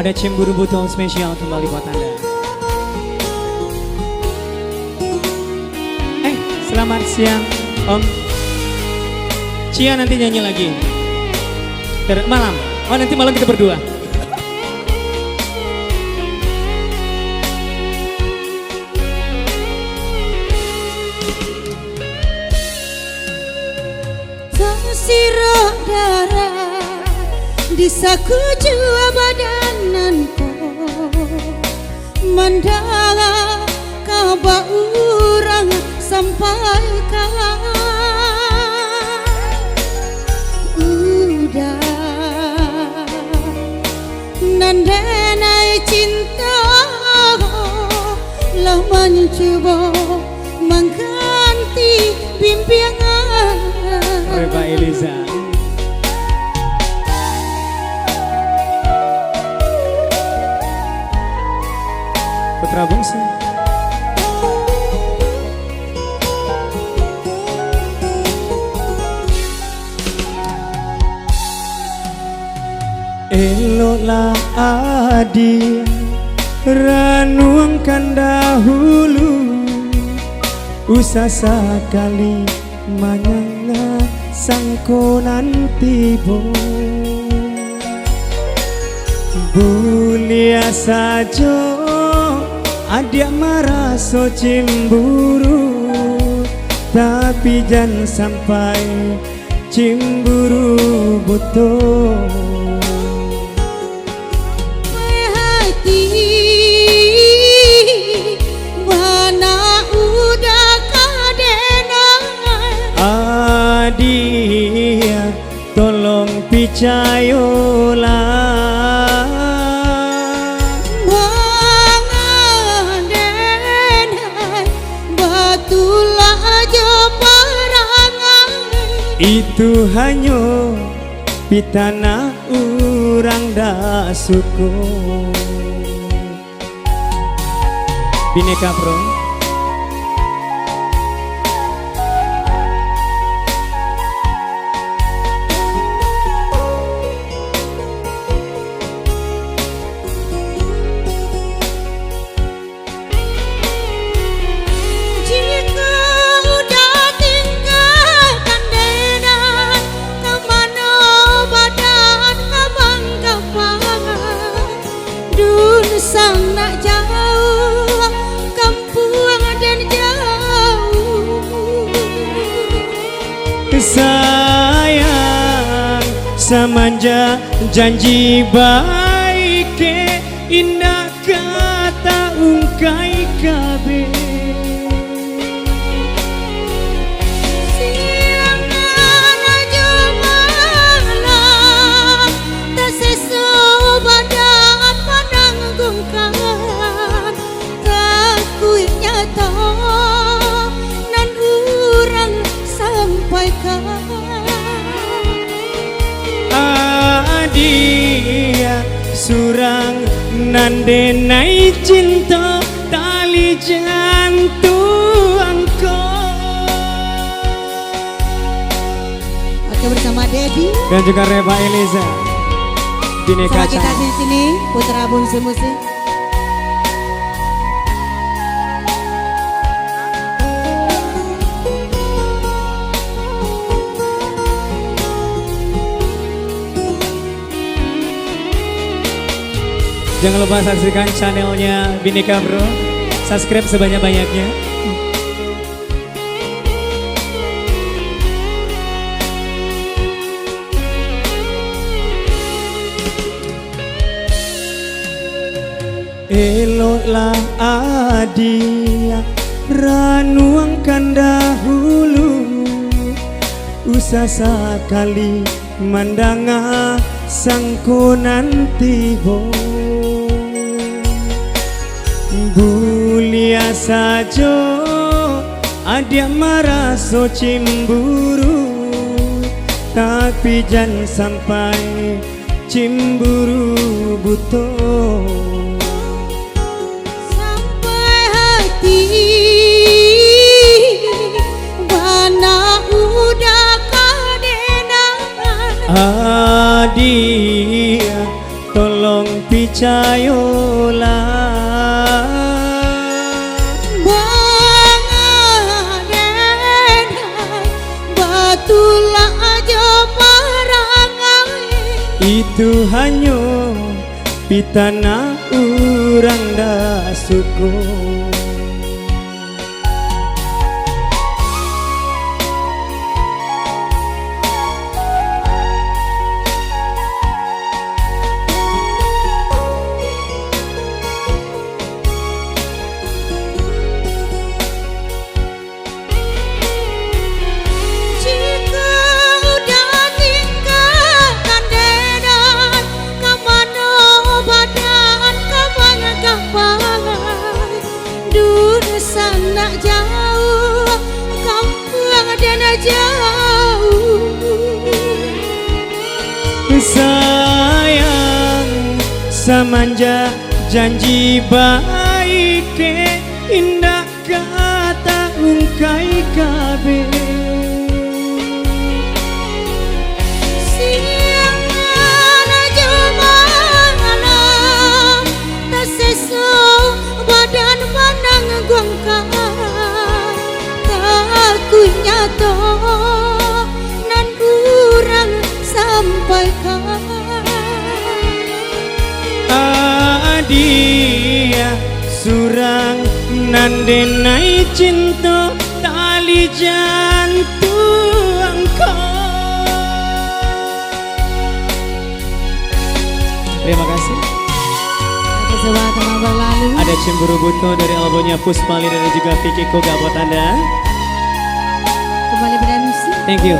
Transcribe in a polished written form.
Ada cemburu butuh spesial kembali buat Anda. Selamat siang Om. Cia nanti nyanyi lagi malam. Oh nanti malam kita berdua. Sirah darah di sakujua badananku, mandala kaba urang sampaikan udah nandenai cinta lah mencoba mengganti bimbingan Reba Eliza. Putra bungsu. Eloklah adi ranuangkan dahulu, usah sekali manyanga sangkonan tibo. Bulia saja adia maraso cemburu, tapi jangan sampai cemburu butuh. Dia tolong picayolah mengadenai batulah aja parangan itu hanya pitana urang dah syukur. Bineka Bro. Sang nak jauh, kampung dan jauh. Sayang, semanja janji baik, indah kata ungkai kabeh. Dia surang nandenai cinta tali jantungku. Oke, bersama Dedi dan juga Reba Eliza. Bineka sama kita di sini putra bungsu musik. Jangan lupa saksikan channelnya Bineka Bro. Subscribe sebanyak-banyaknya. Eloklah adia ranuangkan dahulu, usah sekali mandanga sangkonan tibo. Bulia saja adia maraso cemburu, tapi jangan sampai cemburu butuh. Sampai hati bana udah kadenan. Dia tolong pica percayalah. Bangaden batulah aja marangai. Itu hanya pitana urang da syukur. Jika udah tinggalkan dedan, kemana badan kemana kapai. Dulu sana jauh, kampung dan jauh. Sayang samanja janji baik ke indah kata ungkai kabeh. Siang aja malam, tak sesu badan pandang guangkan. Takutnya toh nan kurang sampaikan. Adia surang nandenai cinta tali jantung kau. Terima kasih. Oke, sobat teman berlalu. Ada Cemburu Buto dari albumnya Puspali dan juga Vicky Koga buat Anda. Kembali berdansi. Thank you.